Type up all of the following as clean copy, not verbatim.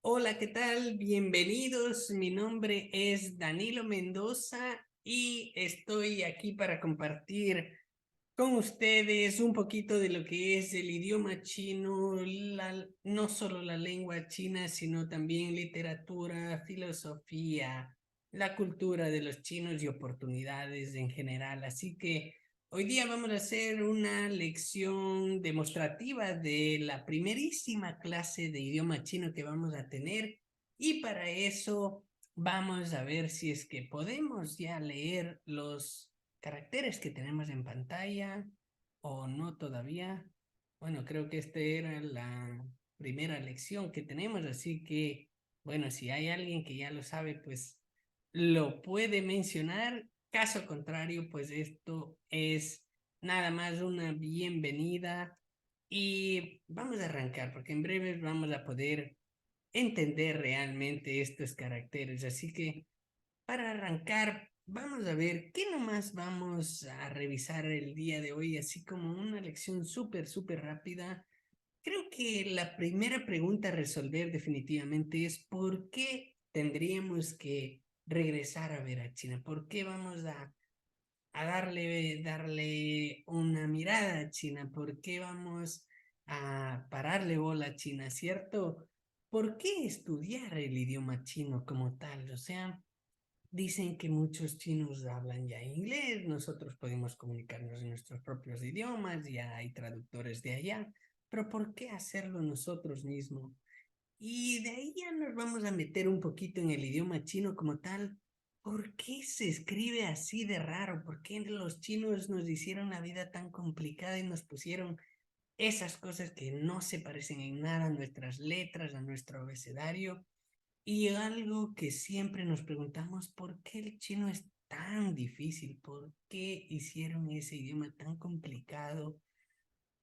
Hola, ¿qué tal? Bienvenidos. Mi nombre es Danilo Mendoza y estoy aquí para compartir con ustedes un poquito de lo que es el idioma chino, no solo la lengua china, sino también literatura, filosofía, la cultura de los chinos y oportunidades en general. Así que hoy día vamos a hacer una lección demostrativa de la primerísima clase de idioma chino que vamos a tener y para eso vamos a ver si es que podemos ya leer los caracteres que tenemos en pantalla o no todavía. Bueno, creo que esta era la primera lección que tenemos, así que, bueno, si hay alguien que ya lo sabe, pues lo puede mencionar. Caso contrario, pues esto es nada más una bienvenida y vamos a arrancar porque en breve vamos a poder entender realmente estos caracteres. Así que para arrancar, vamos a ver qué nomás vamos a revisar el día de hoy, así como una lección súper rápida. Creo que la primera pregunta a resolver definitivamente es ¿por qué tendríamos que regresar a ver a China? ¿Por qué vamos a darle una mirada a China? ¿Por qué vamos a pararle bola a China, cierto? ¿Por qué estudiar el idioma chino como tal? O sea, dicen que muchos chinos hablan ya inglés, nosotros podemos comunicarnos en nuestros propios idiomas, ya hay traductores de allá, pero ¿por qué hacerlo nosotros mismos? Y de ahí ya nos vamos a meter un poquito en el idioma chino como tal. ¿Por qué se escribe así de raro? ¿Por qué los chinos nos hicieron la vida tan complicada y nos pusieron esas cosas que no se parecen en nada a nuestras letras, a nuestro abecedario? Y algo que siempre nos preguntamos, ¿por qué el chino es tan difícil? ¿Por qué hicieron ese idioma tan complicado?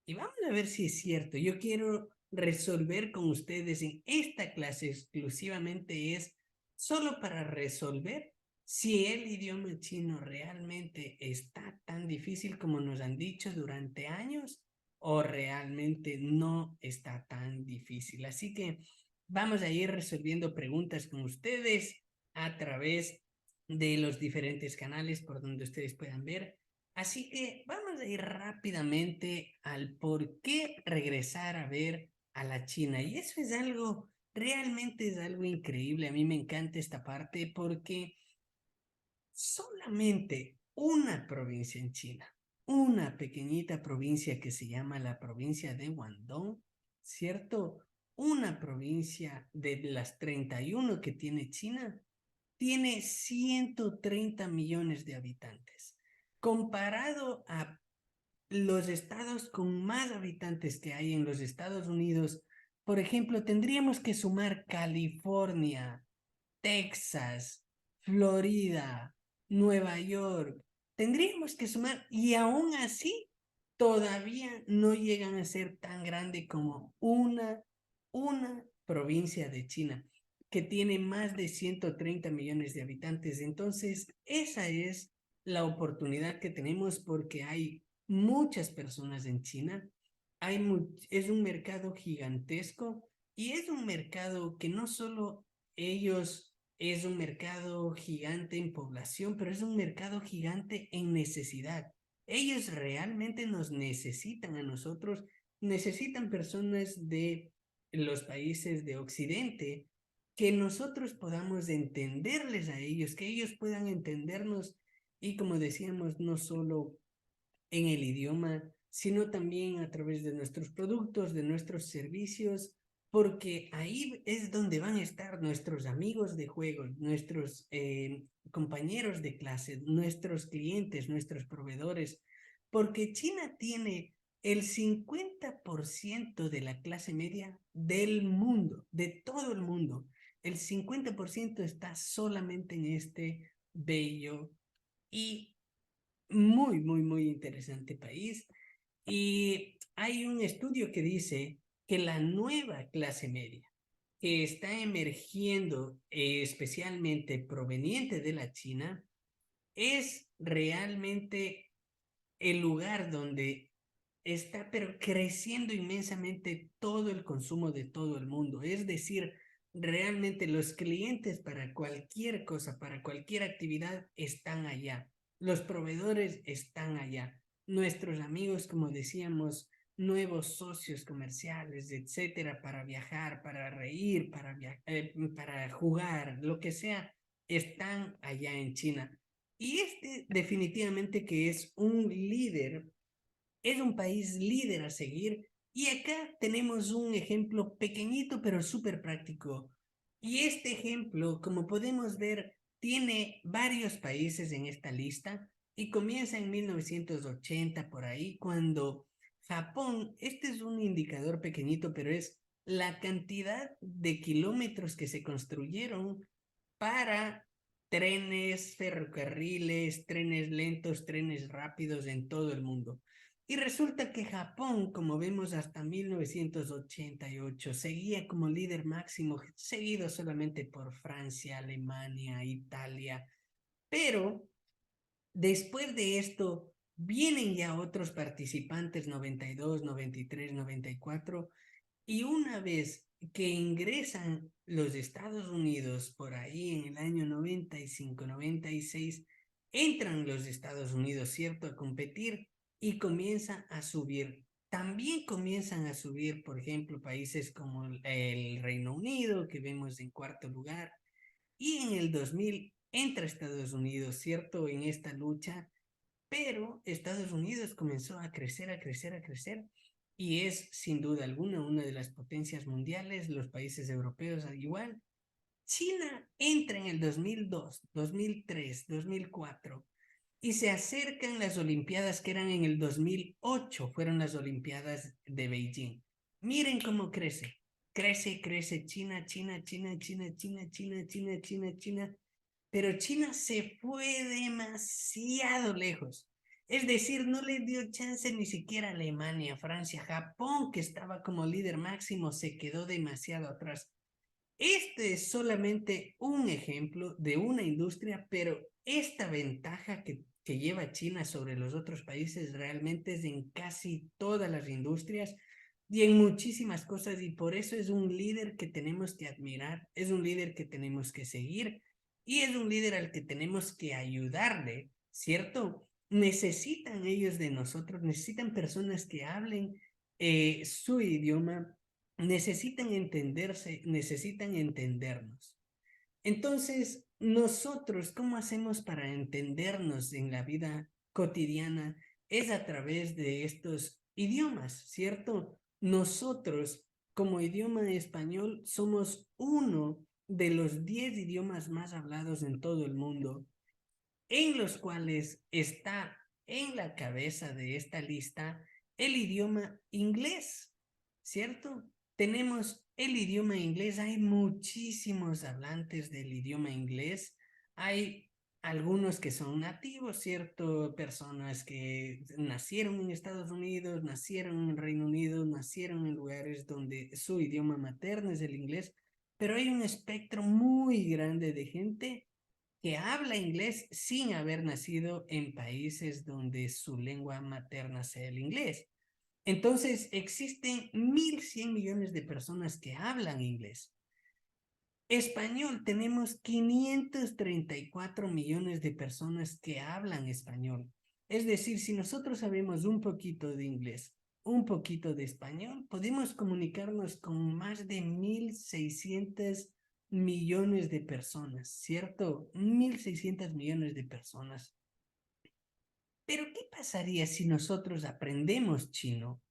Y vamos a ver si es cierto. Yo quiero resolver con ustedes en esta clase exclusivamente es solo para resolver si el idioma chino realmente está tan difícil como nos han dicho durante años o realmente no está tan difícil. Así que vamos a ir resolviendo preguntas con ustedes a través de los diferentes canales por donde ustedes puedan ver. Así que vamos a ir rápidamente al por qué regresar a ver a la China. Y eso es algo, realmente es algo increíble. A mí me encanta esta parte porque solamente una provincia en China, una pequeñita provincia que se llama la provincia de Guangdong, ¿cierto? Una provincia de las 31 que tiene China, tiene 130 millones de habitantes. Comparado a los estados con más habitantes que hay en los Estados Unidos, por ejemplo, tendríamos que sumar California, Texas, Florida, Nueva York. Tendríamos que sumar y aún así todavía no llegan a ser tan grande como una provincia de China que tiene más de 130 millones de habitantes. Entonces, esa es la oportunidad que tenemos porque hay muchas personas en China. Es un mercado gigantesco y es un mercado que no solo ellos es un mercado gigante en población, pero es un mercado gigante en necesidad. Ellos realmente nos necesitan a nosotros, necesitan personas de los países de Occidente, que nosotros podamos entenderles a ellos, que ellos puedan entendernos y como decíamos, no solo en el idioma, sino también a través de nuestros productos, de nuestros servicios, porque ahí es donde van a estar nuestros amigos de juego, nuestros compañeros de clase, nuestros clientes, nuestros proveedores, porque China tiene el 50% de la clase media del mundo, de todo el mundo. El 50% está solamente en este bello y muy interesante país. Y hay un estudio que dice que la nueva clase media que está emergiendo, especialmente proveniente de la China, es realmente el lugar donde está pero creciendo inmensamente todo el consumo de todo el mundo. Es decir, Realmente los clientes para cualquier cosa, para cualquier actividad, están allá. Los proveedores están allá. Nuestros amigos, como decíamos, nuevos socios comerciales, etcétera, para viajar, para reír, para jugar, lo que sea, están allá en China. Y este definitivamente que es un líder, es un país líder a seguir. Y acá tenemos un ejemplo pequeñito pero súper práctico. Y este ejemplo, como podemos ver, tiene varios países en esta lista y comienza en 1980 por ahí, cuando Japón, este es un indicador pequeñito, pero es la cantidad de kilómetros que se construyeron para trenes, ferrocarriles, trenes lentos, trenes rápidos en todo el mundo. Y resulta que Japón, como vemos hasta 1988, seguía como líder máximo, seguido solamente por Francia, Alemania, Italia. Pero después de esto, vienen ya otros participantes, 92, 93, 94, y una vez que ingresan los Estados Unidos por ahí en el año 95, 96, entran los Estados Unidos, ¿cierto?, a competir y comienza a subir. También comienzan a subir, por ejemplo, países como el Reino Unido, que vemos en cuarto lugar, y en el 2000 entra Estados Unidos, ¿cierto?, en esta lucha, pero Estados Unidos comenzó a crecer, a crecer, a crecer, y es sin duda alguna una de las potencias mundiales, los países europeos al igual. China entra en el 2002, 2003, 2004 y se acercan las Olimpiadas que eran en el 2008, fueron las Olimpiadas de Beijing. Miren cómo crece, crece, crece China, China, China, China, China, China, China, China, China, pero China se fue demasiado lejos. Es decir, no le dio chance ni siquiera a Alemania, Francia, Japón, que estaba como líder máximo, se quedó demasiado atrás. Este es solamente un ejemplo de una industria, pero esta ventaja que lleva China sobre los otros países realmente es en casi todas las industrias y en muchísimas cosas, y por eso es un líder que tenemos que admirar, es un líder que tenemos que seguir y es un líder al que tenemos que ayudarle, ¿cierto? Necesitan ellos de nosotros, necesitan personas que hablen su idioma, necesitan entenderse, necesitan entendernos. Entonces, nosotros, ¿cómo hacemos para entendernos en la vida cotidiana? Es a través de estos idiomas, ¿cierto? Nosotros, como idioma español, somos uno de los 10 idiomas más hablados en todo el mundo, en los cuales está en la cabeza de esta lista el idioma inglés, ¿cierto? Tenemos el idioma inglés, hay muchísimos hablantes del idioma inglés, hay algunos que son nativos, ¿cierto? Personas que nacieron en Estados Unidos, nacieron en Reino Unido, nacieron en lugares donde su idioma materno es el inglés, pero hay un espectro muy grande de gente que habla inglés sin haber nacido en países donde su lengua materna sea el inglés. Entonces, existen 1.100 millones de personas que hablan inglés. Español, tenemos 534 millones de personas que hablan español. Es decir, si nosotros sabemos un poquito de inglés, un poquito de español, podemos comunicarnos con más de 1.600 millones de personas, ¿cierto? 1.600 millones de personas. Pero, ¿qué pasaría si nosotros aprendemos chino?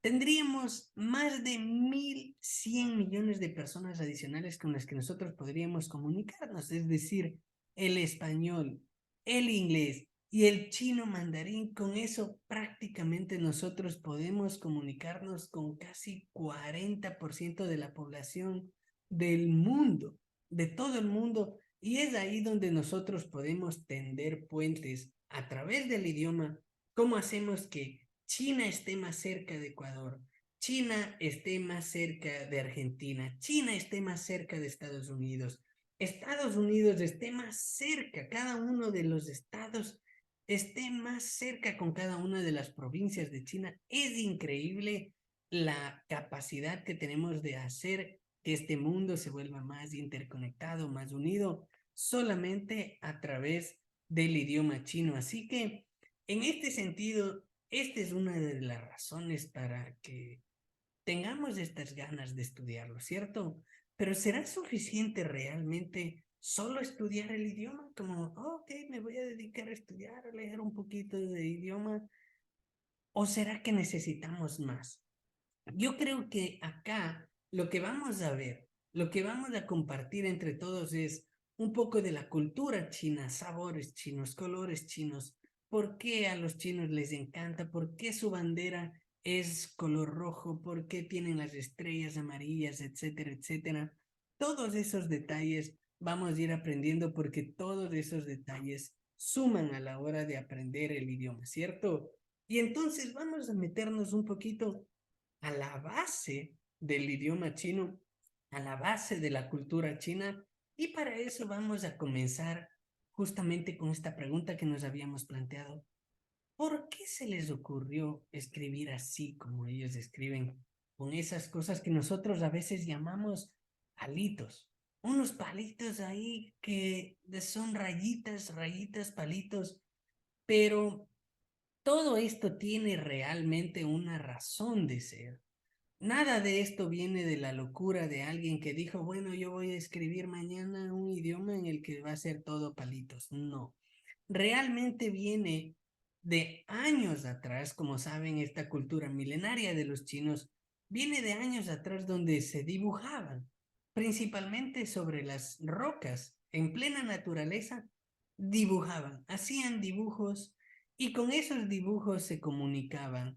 Tendríamos más de 1.100 millones de personas adicionales con las que nosotros podríamos comunicarnos, es decir, el español, el inglés y el chino mandarín. Con eso prácticamente nosotros podemos comunicarnos con casi 40% de la población del mundo, de todo el mundo, y es ahí donde nosotros podemos tender puentes a través del idioma. ¿Cómo hacemos que China esté más cerca de Ecuador, China esté más cerca de Argentina, China esté más cerca de Estados Unidos, Estados Unidos esté más cerca, cada uno de los estados esté más cerca con cada una de las provincias de China? Es increíble la capacidad que tenemos de hacer que este mundo se vuelva más interconectado, más unido, solamente a través del idioma chino. Así que, en este sentido, esta es una de las razones para que tengamos estas ganas de estudiarlo, ¿cierto? Pero ¿será suficiente realmente solo estudiar el idioma? Como, ok, me voy a dedicar a estudiar, a leer un poquito de idioma. ¿O será que necesitamos más? Yo creo que acá lo que vamos a ver, lo que vamos a compartir entre todos es un poco de la cultura china, sabores chinos, colores chinos, por qué a los chinos les encanta, por qué su bandera es color rojo, por qué tienen las estrellas amarillas, etcétera, etcétera. Todos esos detalles vamos a ir aprendiendo porque todos esos detalles suman a la hora de aprender el idioma, ¿cierto? Y entonces vamos a meternos un poquito a la base del idioma chino, a la base de la cultura china, y para eso vamos a comenzar justamente con esta pregunta que nos habíamos planteado. ¿Por qué se les ocurrió escribir así como ellos escriben, con esas cosas que nosotros a veces llamamos palitos? Unos palitos ahí que son rayitas, rayitas, palitos, pero todo esto tiene realmente una razón de ser. Nada de esto viene de la locura de alguien que dijo, bueno, yo voy a escribir mañana un idioma en el que va a ser todo palitos. No, realmente viene de años atrás, como saben, esta cultura milenaria de los chinos viene de años atrás donde se dibujaban, principalmente sobre las rocas, en plena naturaleza, dibujaban, hacían dibujos y con esos dibujos se comunicaban.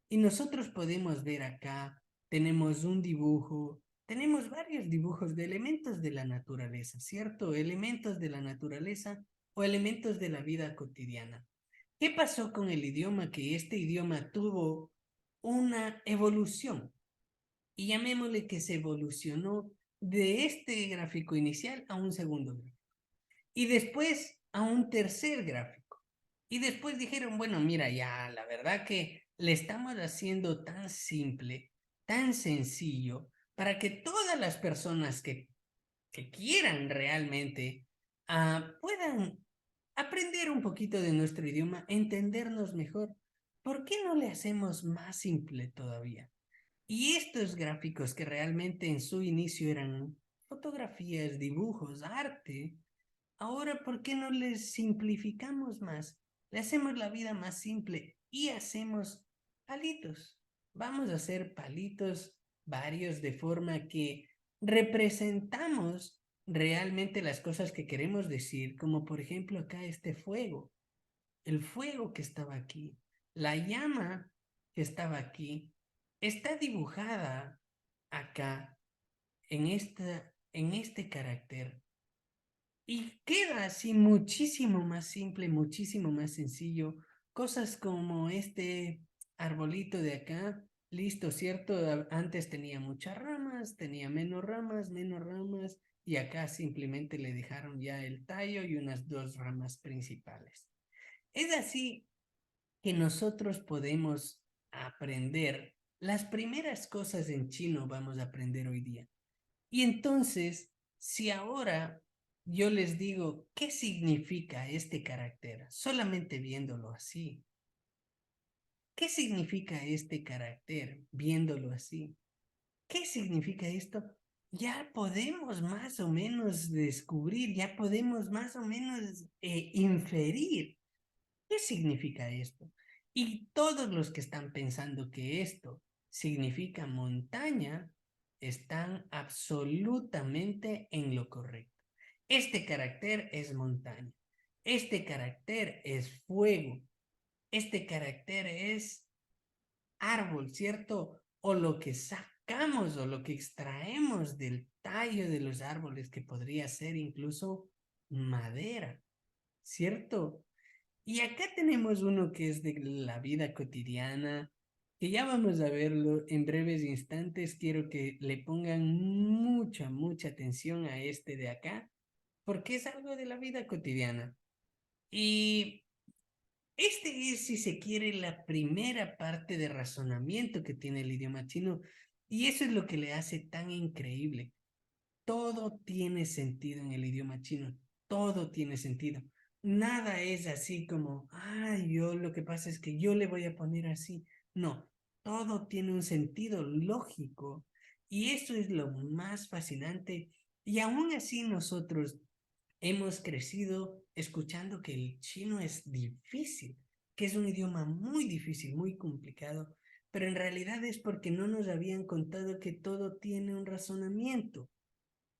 Y nosotros podemos ver acá, tenemos un dibujo, tenemos varios dibujos de elementos de la naturaleza, ¿cierto? Elementos de la naturaleza o elementos de la vida cotidiana. ¿Qué pasó con el idioma? Que este idioma tuvo una evolución y llamémosle que se evolucionó de este gráfico inicial a un segundo gráfico y después a un tercer gráfico. Y después dijeron, bueno, mira, ya la verdad que le estamos haciendo tan simple, tan sencillo, para que todas las personas que quieran realmente puedan aprender un poquito de nuestro idioma, entendernos mejor. ¿Por qué no le hacemos más simple todavía? Y estos gráficos que realmente en su inicio eran fotografías, dibujos, arte, ahora ¿por qué no les simplificamos más? Le hacemos la vida más simple y hacemos palitos. Vamos a hacer palitos varios de forma que representamos realmente las cosas que queremos decir, como por ejemplo acá este fuego, el fuego que estaba aquí, la llama que estaba aquí, está dibujada acá en este carácter y queda así muchísimo más simple, muchísimo más sencillo. Cosas como este arbolito de acá, listo, ¿cierto? Antes tenía muchas ramas, tenía menos ramas, y acá simplemente le dejaron ya el tallo y unas dos ramas principales. Es así que nosotros podemos aprender las primeras cosas en chino vamos a aprender hoy día. Y entonces, si ahora yo les digo qué significa este carácter, solamente viéndolo así, ¿qué significa este carácter viéndolo así? ¿Qué significa esto? Ya podemos más o menos descubrir, ya podemos más o menos inferir qué significa esto. Y todos los que están pensando que esto significa montaña están absolutamente en lo correcto. Este carácter es montaña. Este carácter es fuego. Este carácter es árbol, ¿cierto? O lo que sacamos o lo que extraemos del tallo de los árboles, que podría ser incluso madera, ¿cierto? Y acá tenemos uno que es de la vida cotidiana, que ya vamos a verlo en breves instantes. Quiero que le pongan mucha, mucha atención a este de acá, porque es algo de la vida cotidiana. Y este es, si se quiere, la primera parte de razonamiento que tiene el idioma chino, Y eso es lo que le hace tan increíble. Todo tiene sentido en el idioma chino. Todo tiene sentido. Nada es así como, yo lo que pasa es que yo le voy a poner así. No, todo tiene un sentido lógico. Y eso es lo más fascinante. Y aún así nosotros hemos crecido escuchando que el chino es difícil, que es un idioma muy difícil, muy complicado, pero en realidad es porque no nos habían contado que todo tiene un razonamiento,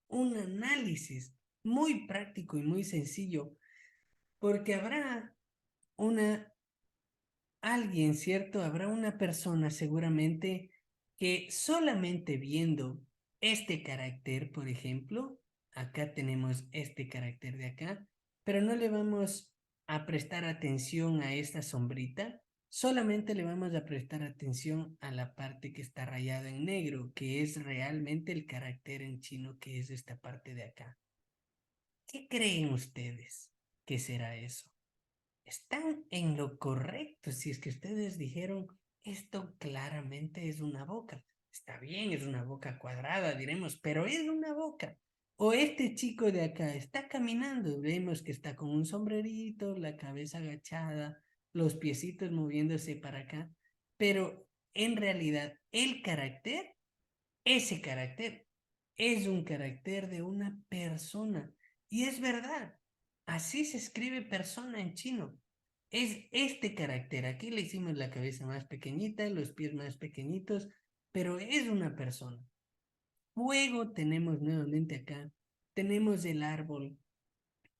un análisis muy práctico y muy sencillo, porque habrá una alguien, ¿cierto? Habrá una persona seguramente que solamente viendo este carácter, por ejemplo, acá tenemos este carácter de acá, pero no le vamos a prestar atención a esta sombrita, solamente le vamos a prestar atención a la parte que está rayada en negro, que es realmente el carácter en chino, que es esta parte de acá. ¿Qué creen ustedes que será eso? Están en lo correcto si es que ustedes dijeron, esto claramente es una boca. Está bien, es una boca cuadrada, diremos, pero es una boca. O este chico de acá está caminando, vemos que está con un sombrerito, la cabeza agachada, los piecitos moviéndose para acá, pero en realidad el carácter, ese carácter, es un carácter de una persona. Y es verdad, así se escribe persona en chino. Es este carácter. Aquí le hicimos la cabeza más pequeñita, los pies más pequeñitos, pero es una persona. Fuego tenemos nuevamente acá. Tenemos el árbol.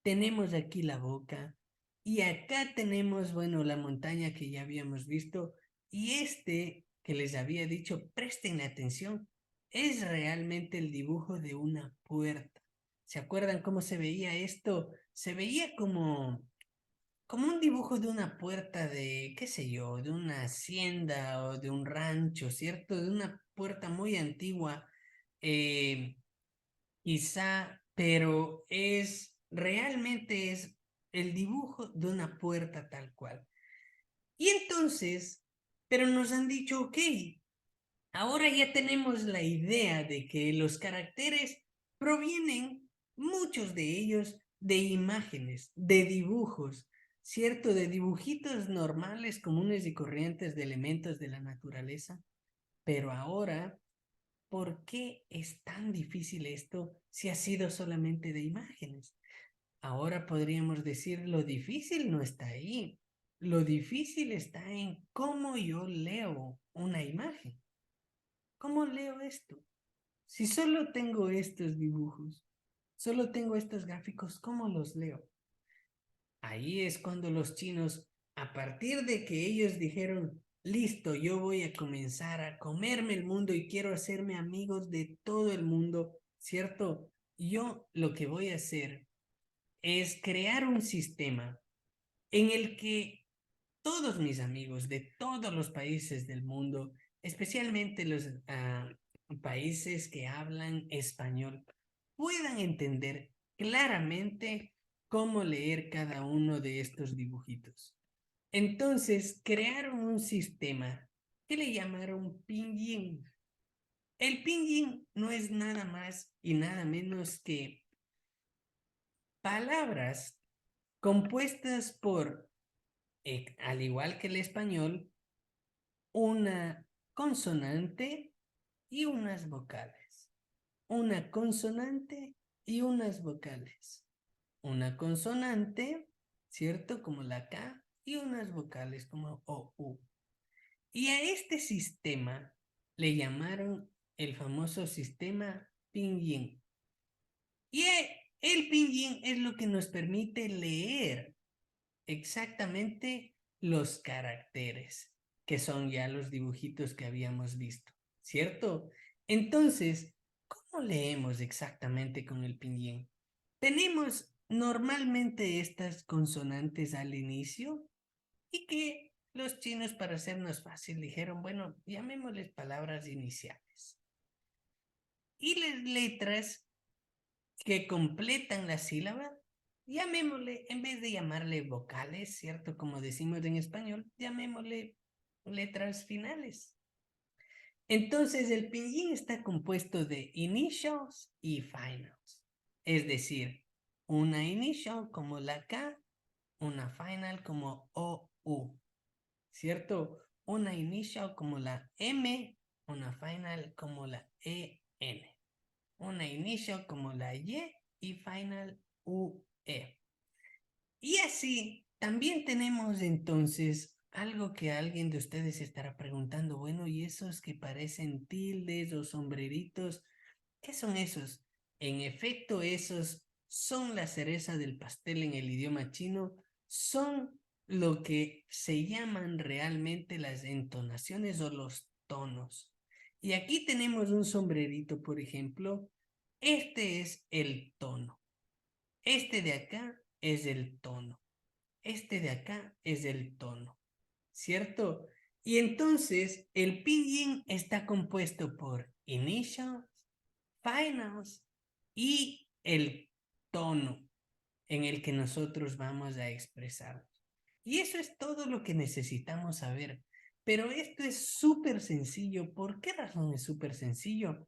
Tenemos aquí la boca. Y acá tenemos, bueno, la montaña que ya habíamos visto. Y este que les había dicho, presten atención, es realmente el dibujo de una puerta. ¿Se acuerdan cómo se veía esto? Se veía como un dibujo de una puerta de, qué sé yo, de una hacienda o de un rancho, ¿cierto? De una puerta muy antigua, eh, quizá, pero realmente es el dibujo de una puerta tal cual. Y entonces, pero nos han dicho, ok, ahora ya tenemos la idea de que los caracteres provienen, muchos de ellos, de imágenes, de dibujos, ¿cierto? De dibujitos normales, comunes y corrientes de elementos de la naturaleza. Pero ahora, ¿por qué es tan difícil esto si ha sido solamente de imágenes? Ahora podríamos decir, lo difícil no está ahí. Lo difícil está en cómo yo leo una imagen. ¿Cómo leo esto? Si solo tengo estos dibujos, solo tengo estos gráficos, ¿cómo los leo? Ahí es cuando los chinos, a partir de que ellos dijeron, listo, yo voy a comenzar a comerme el mundo y quiero hacerme amigos de todo el mundo, ¿cierto? Yo lo que voy a hacer es crear un sistema en el que todos mis amigos de todos los países del mundo, especialmente los países que hablan español, puedan entender claramente cómo leer cada uno de estos dibujitos. Entonces, crearon un sistema que le llamaron pinyin. El pinyin no es nada más y nada menos que palabras compuestas por, al igual que el español, una consonante y unas vocales. Una consonante y unas vocales. Una consonante, ¿cierto? Como la K, y unas vocales como O, U. Y a este sistema le llamaron el famoso sistema pinyin. Y el pinyin es lo que nos permite leer exactamente los caracteres, que son ya los dibujitos que habíamos visto, ¿cierto? Entonces, ¿cómo leemos exactamente con el pinyin? Tenemos normalmente estas consonantes al inicio y que los chinos, para hacernos fácil, dijeron, bueno, llamémosles palabras iniciales. Y las letras que completan la sílaba, llamémosle, en vez de llamarle vocales, ¿cierto? Como decimos en español, llamémosle letras finales. Entonces, el pinyin está compuesto de initials y finals. Es decir, una initial como la K, una final como OU, ¿cierto? Una initial como la M, una final como la EN. Una initial como la y final UE. Y así, también tenemos entonces algo que alguien de ustedes estará preguntando, bueno, ¿y esos que parecen tildes o sombreritos? ¿Qué son esos? En efecto, esos son la cereza del pastel en el idioma chino, son lo que se llaman realmente las entonaciones o los tonos. Y aquí tenemos un sombrerito, por ejemplo. Este es el tono. Este de acá es el tono. Este de acá es el tono, ¿cierto? Y entonces el pinyin está compuesto por initials, finals y el tono en el que nosotros vamos a expresarnos. Y eso es todo lo que necesitamos saber. Pero esto es súper sencillo. ¿Por qué razón es súper sencillo?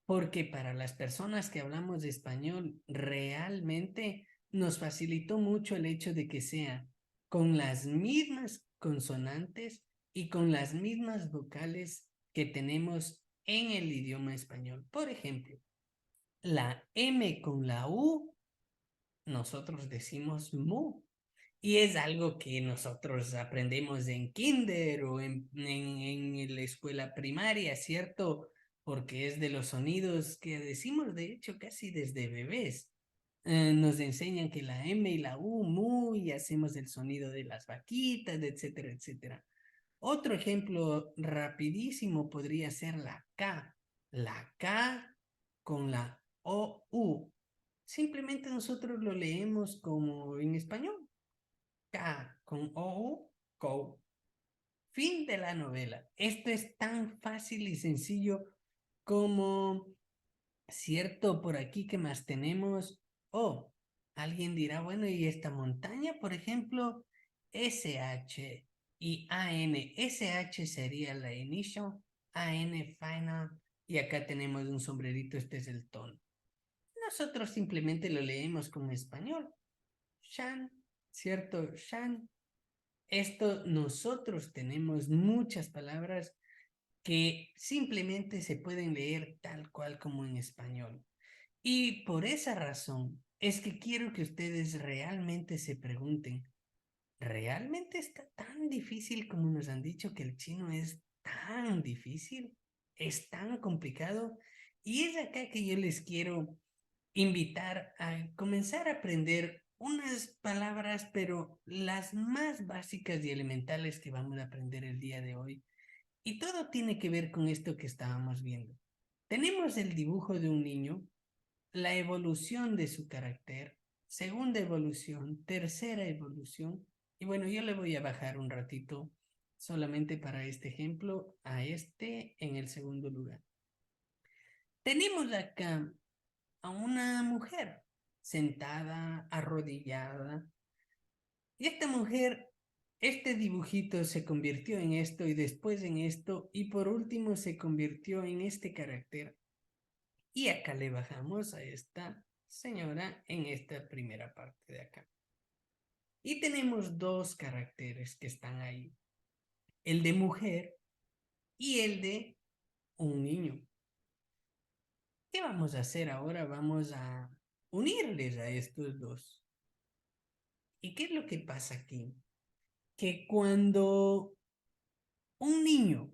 Porque para las personas que hablamos español, realmente nos facilitó mucho el hecho de que sea con las mismas consonantes y con las mismas vocales que tenemos en el idioma español. Por ejemplo, la M con la U, nosotros decimos mu. Y es algo que nosotros aprendemos en kinder o en la escuela primaria, ¿cierto? Porque es de los sonidos que decimos, de hecho, casi desde bebés. Nos enseñan que la M y la U, mu, y hacemos el sonido de las vaquitas, etcétera, etcétera. Otro ejemplo rapidísimo podría ser la K. La K con la OU. Simplemente nosotros lo leemos como en español. K con OU, co. Fin de la novela. Esto es tan fácil y sencillo como, cierto, por aquí que más tenemos. Oh, alguien dirá, bueno, y esta montaña, por ejemplo, SH y AN. SH sería la initial, AN final, y acá tenemos un sombrerito, este es el tono. Nosotros simplemente lo leemos como español. Shan, ¿cierto? Shan. Esto nosotros tenemos muchas palabras que simplemente se pueden leer tal cual como en español. Y por esa razón es que quiero que ustedes realmente se pregunten, ¿realmente está tan difícil como nos han dicho que el chino es tan difícil? ¿Es tan complicado? Y es acá que yo les quiero invitar a comenzar a aprender unas palabras, pero las más básicas y elementales que vamos a aprender el día de hoy. Y todo tiene que ver con esto que estábamos viendo. Tenemos el dibujo de un niño, la evolución de su carácter, segunda evolución, tercera evolución. Y bueno, yo le voy a bajar un ratito solamente para este ejemplo a este en el segundo lugar. Tenemos acá a una mujer sentada, arrodillada. Y esta mujer, este dibujito se convirtió en esto y después en esto y por último se convirtió en este carácter. Y acá le bajamos a esta señora en esta primera parte de acá. Y tenemos dos caracteres que están ahí. El de mujer y el de un niño. ¿Qué vamos a hacer ahora? Vamos a unirles a estos dos. ¿Y qué es lo que pasa aquí? Que cuando un niño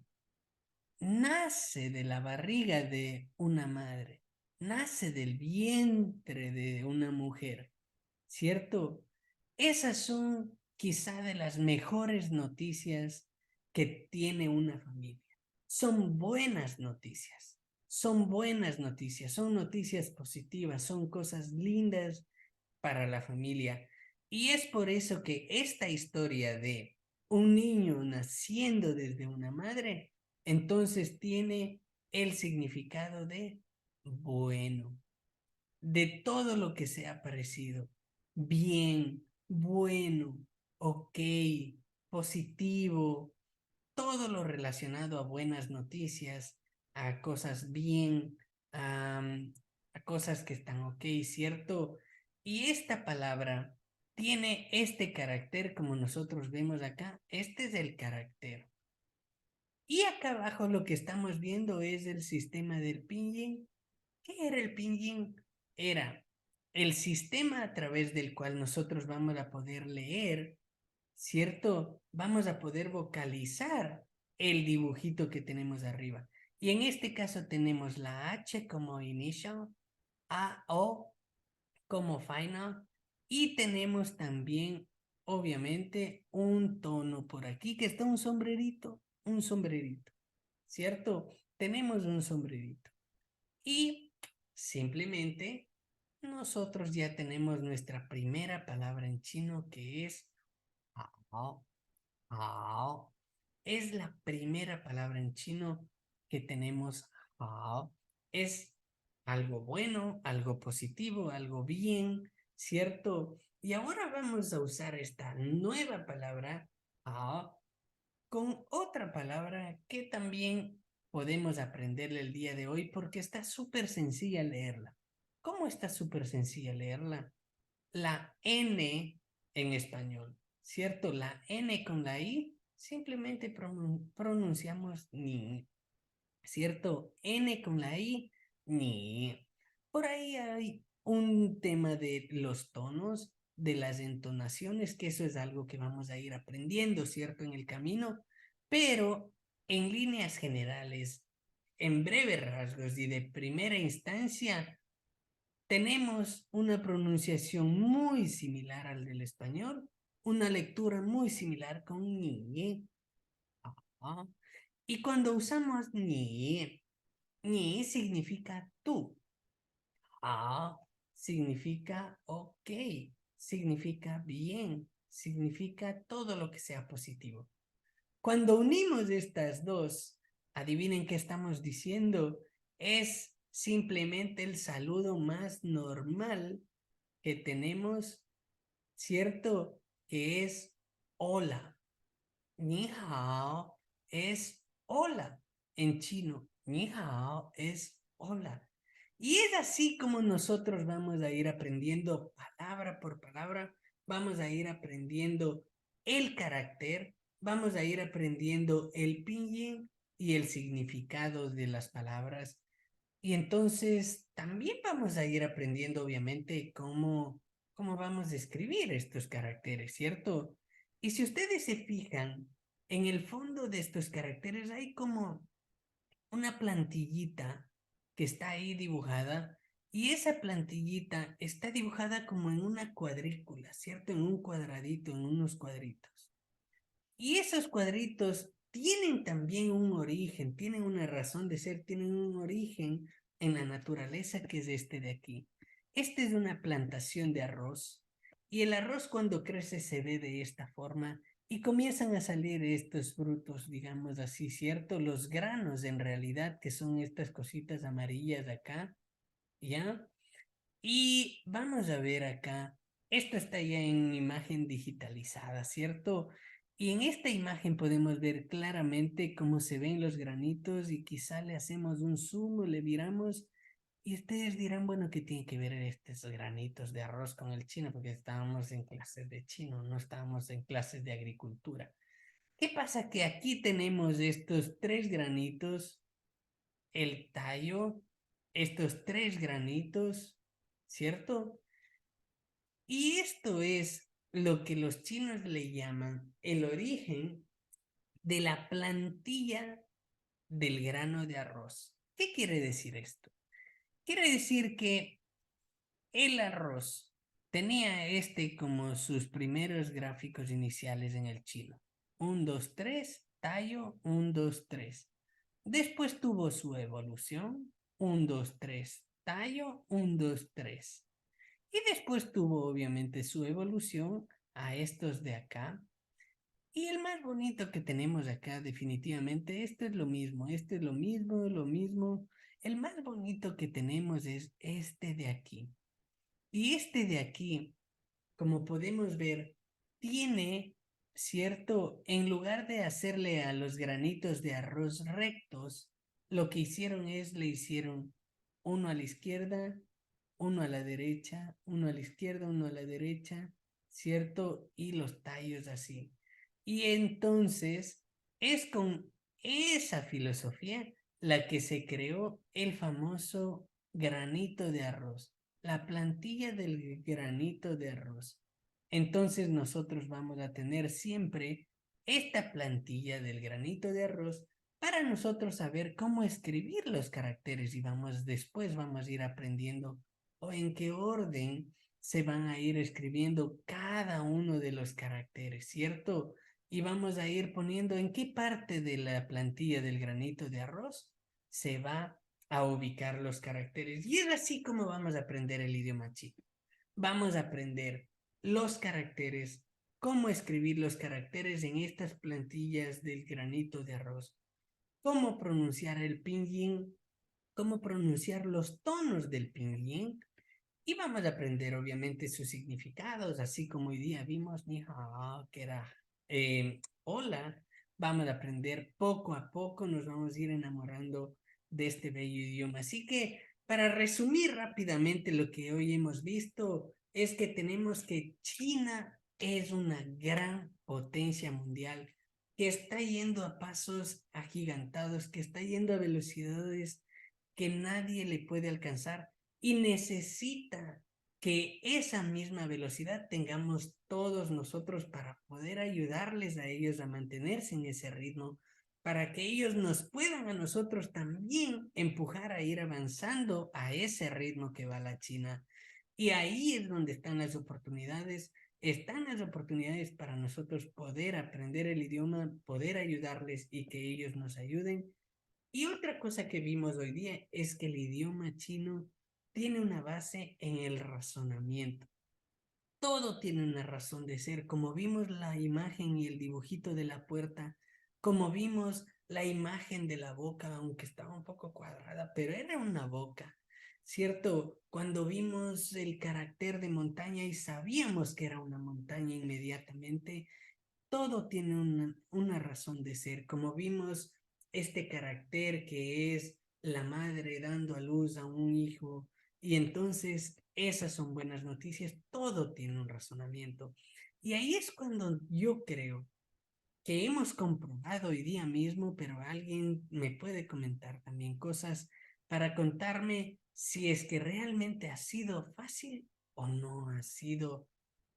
nace de la barriga de una madre, nace del vientre de una mujer, ¿cierto? Esas son quizá de las mejores noticias que tiene una familia. Son buenas noticias, son buenas noticias, son noticias positivas, son cosas lindas para la familia. Y es por eso que esta historia de un niño naciendo desde una madre, entonces tiene el significado de bueno, de todo lo que se ha parecido. Bien, bueno, ok, positivo, todo lo relacionado a buenas noticias a cosas bien, a cosas que están ok, ¿cierto? Y esta palabra tiene este carácter como nosotros vemos acá. Este es el carácter. Y acá abajo lo que estamos viendo es el sistema del pinyin. ¿Qué era el pinyin? Era el sistema a través del cual nosotros vamos a poder leer, ¿cierto? Vamos a poder vocalizar el dibujito que tenemos arriba. Y en este caso tenemos la H como initial, A, O como final, y tenemos también, obviamente, un tono por aquí que está un sombrerito, ¿cierto? Tenemos un sombrerito. Y simplemente nosotros ya tenemos nuestra primera palabra en chino que es hao, hao. Es la primera palabra en chino que tenemos hao. Es algo bueno, algo positivo, algo bien, ¿cierto? Y ahora vamos a usar esta nueva palabra hao con otra palabra que también podemos aprenderle el día de hoy porque está súper sencilla leerla. ¿Cómo está súper sencilla leerla? La N en español, ¿cierto? La N con la I simplemente pronunciamos ni, ¿cierto? N con la I, ni. Por ahí hay un tema de los tonos, de las entonaciones, que eso es algo que vamos a ir aprendiendo, ¿cierto? En el camino, pero en líneas generales, en breves rasgos y de primera instancia, tenemos una pronunciación muy similar al del español, una lectura muy similar con ni. Ah, y cuando usamos ni significa tú. Ah, significa ok, significa bien, significa todo lo que sea positivo. Cuando unimos estas dos, adivinen qué estamos diciendo, es simplemente el saludo más normal que tenemos, ¿cierto? Que es hola. Ni hao es hola en chino. Ni hao es hola. Y es así como nosotros vamos a ir aprendiendo palabra por palabra, vamos a ir aprendiendo el carácter, vamos a ir aprendiendo el pinyin y el significado de las palabras. Y entonces también vamos a ir aprendiendo, obviamente, cómo vamos a escribir estos caracteres, ¿cierto? Y si ustedes se fijan, en el fondo de estos caracteres hay como una plantillita que está ahí dibujada y esa plantillita está dibujada como en una cuadrícula, ¿cierto? En un cuadradito, en unos cuadritos. Y esos cuadritos tienen también un origen, tienen una razón de ser, tienen un origen en la naturaleza que es este de aquí. Este es una plantación de arroz y el arroz cuando crece se ve de esta forma y comienzan a salir estos frutos, digamos así, ¿cierto? Los granos en realidad que son estas cositas amarillas de acá, ¿ya? Y vamos a ver acá, esto está ya en imagen digitalizada, ¿cierto? Y en esta imagen podemos ver claramente cómo se ven los granitos y quizá le hacemos un zoom o le viramos y ustedes dirán, bueno, ¿qué tiene que ver estos granitos de arroz con el chino? Porque estábamos en clases de chino, no estábamos en clases de agricultura. ¿Qué pasa? Que aquí tenemos estos tres granitos, el tallo, estos tres granitos, ¿cierto? Y esto es lo que los chinos le llaman el origen de la plantilla del grano de arroz. ¿Qué quiere decir esto? Quiere decir que el arroz tenía este como sus primeros gráficos iniciales en el chino. 1, 2, 3, tallo, 1, 2, 3. Después tuvo su evolución, 1, 2, 3, tallo, 1, 2, 3. Y después tuvo obviamente su evolución a estos de acá. Y el más bonito que tenemos acá, definitivamente, esto es lo mismo, esto es lo mismo, lo mismo. El más bonito que tenemos es este de aquí. Y este de aquí, como podemos ver, tiene, cierto, en lugar de hacerle a los granitos de arroz rectos, lo que hicieron es, le hicieron uno a la izquierda, uno a la derecha, uno a la izquierda, uno a la derecha, ¿cierto? Y los tallos así. Y entonces es con esa filosofía la que se creó el famoso granito de arroz, la plantilla del granito de arroz. Entonces nosotros vamos a tener siempre esta plantilla del granito de arroz para nosotros saber cómo escribir los caracteres y después vamos a ir aprendiendo o en qué orden se van a ir escribiendo cada uno de los caracteres, ¿cierto? Y vamos a ir poniendo en qué parte de la plantilla del granito de arroz se va a ubicar los caracteres. Y es así como vamos a aprender el idioma chino. Vamos a aprender los caracteres, cómo escribir los caracteres en estas plantillas del granito de arroz, cómo pronunciar el pinyin, cómo pronunciar los tonos del pinyin, y vamos a aprender obviamente sus significados, así como hoy día vimos ni hao, que era hola. Vamos a aprender poco a poco, nos vamos a ir enamorando de este bello idioma. Así que para resumir rápidamente lo que hoy hemos visto, es que tenemos que China es una gran potencia mundial que está yendo a pasos agigantados, que está yendo a velocidades que nadie le puede alcanzar y necesita que esa misma velocidad tengamos todos nosotros para poder ayudarles a ellos a mantenerse en ese ritmo, para que ellos nos puedan a nosotros también empujar a ir avanzando a ese ritmo que va la China. Y ahí es donde están las oportunidades para nosotros poder aprender el idioma, poder ayudarles y que ellos nos ayuden. Y otra cosa que vimos hoy día es que el idioma chino tiene una base en el razonamiento. Todo tiene una razón de ser, como vimos la imagen y el dibujito de la puerta, como vimos la imagen de la boca, aunque estaba un poco cuadrada, pero era una boca, ¿cierto? Cuando vimos el carácter de montaña y sabíamos que era una montaña inmediatamente, todo tiene una razón de ser, como vimos este carácter que es la madre dando a luz a un hijo, y entonces esas son buenas noticias, todo tiene un razonamiento. Y ahí es cuando yo creo que hemos comprobado hoy día mismo, pero alguien me puede comentar también cosas para contarme si es que realmente ha sido fácil o no ha sido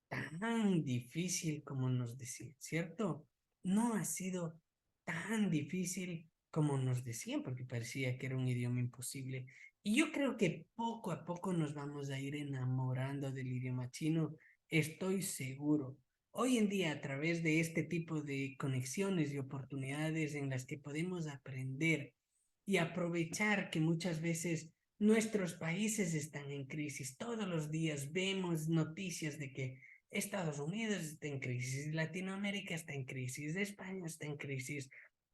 tan difícil como nos decían, ¿cierto? No ha sido tan difícil como nos decían, porque parecía que era un idioma imposible. Y yo creo que poco a poco nos vamos a ir enamorando del idioma chino, estoy seguro. Hoy en día, a través de este tipo de conexiones y oportunidades en las que podemos aprender y aprovechar que muchas veces nuestros países están en crisis, todos los días vemos noticias de que Estados Unidos está en crisis, Latinoamérica está en crisis, España está en crisis,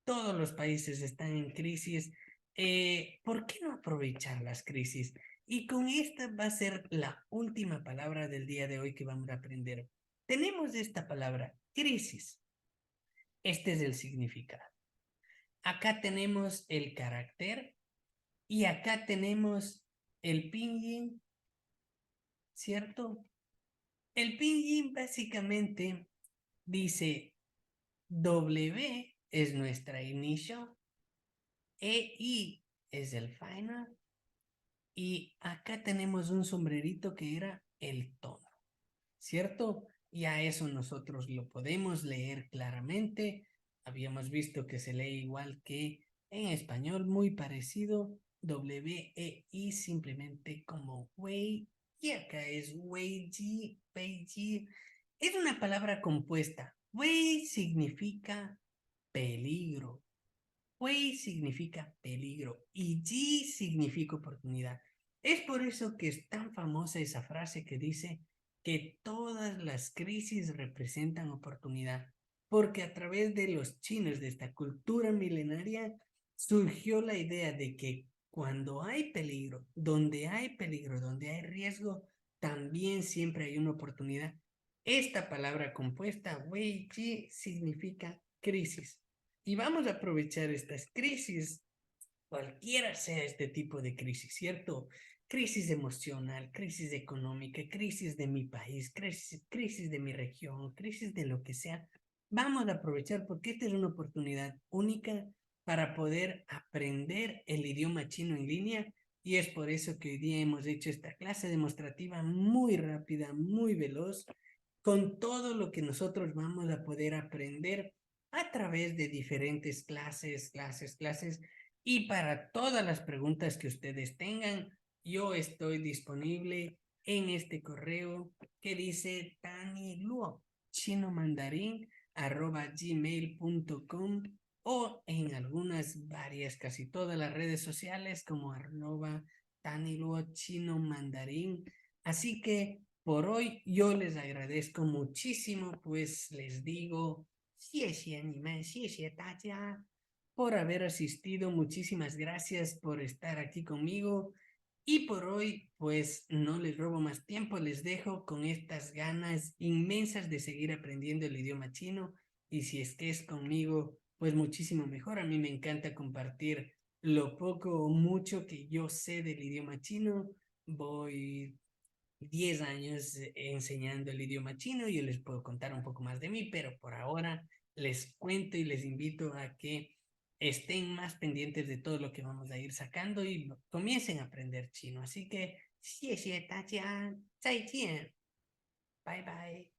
todos los países están en crisis. ¿Por qué no aprovechar las crisis? Y con esta va a ser la última palabra del día de hoy que vamos a aprender. Tenemos esta palabra, crisis. Este es el significado. Acá tenemos el carácter y acá tenemos el pinyin, ¿cierto? El pinyin básicamente dice W es nuestra inicio, EI es el final y acá tenemos un sombrerito que era el tono, ¿cierto? Y a eso nosotros lo podemos leer claramente. Habíamos visto que se lee igual que en español, muy parecido, WEI simplemente como Wei, y acá es Weiji, Weiji. Es una palabra compuesta. Wei significa peligro. Wei significa peligro y Ji significa oportunidad. Es por eso que es tan famosa esa frase que dice que todas las crisis representan oportunidad, porque a través de los chinos, de esta cultura milenaria, surgió la idea de que cuando hay peligro, donde hay riesgo, también siempre hay una oportunidad. Esta palabra compuesta, Wei Ji, significa crisis. Y vamos a aprovechar estas crisis cualquiera sea este tipo de crisis, ¿cierto? Crisis emocional, crisis económica, crisis de mi país, crisis de mi región, crisis de lo que sea. Vamos a aprovechar porque esta es una oportunidad única para poder aprender el idioma chino en línea y es por eso que hoy día hemos hecho esta clase demostrativa muy rápida, muy veloz, con todo lo que nosotros vamos a poder aprender a través de diferentes clases. Y para todas las preguntas que ustedes tengan, yo estoy disponible en este correo que dice taniluo, chinomandarín@gmail.com o en algunas, varias, casi todas las redes sociales como @taniluo chino mandarín. Así que por hoy yo les agradezco muchísimo, pues les digo, 谢谢你们，谢谢大家por haber asistido, muchísimas gracias por estar aquí conmigo y por hoy pues no les robo más tiempo, les dejo con estas ganas inmensas de seguir aprendiendo el idioma chino y si es que es conmigo pues muchísimo mejor, a mí me encanta compartir lo poco o mucho que yo sé del idioma chino, voy 10 años enseñando el idioma chino, yo les puedo contar un poco más de mí, pero por ahora les cuento y les invito a que estén más pendientes de todo lo que vamos a ir sacando y comiencen a aprender chino. Así que, 谢谢大家，再见，拜拜。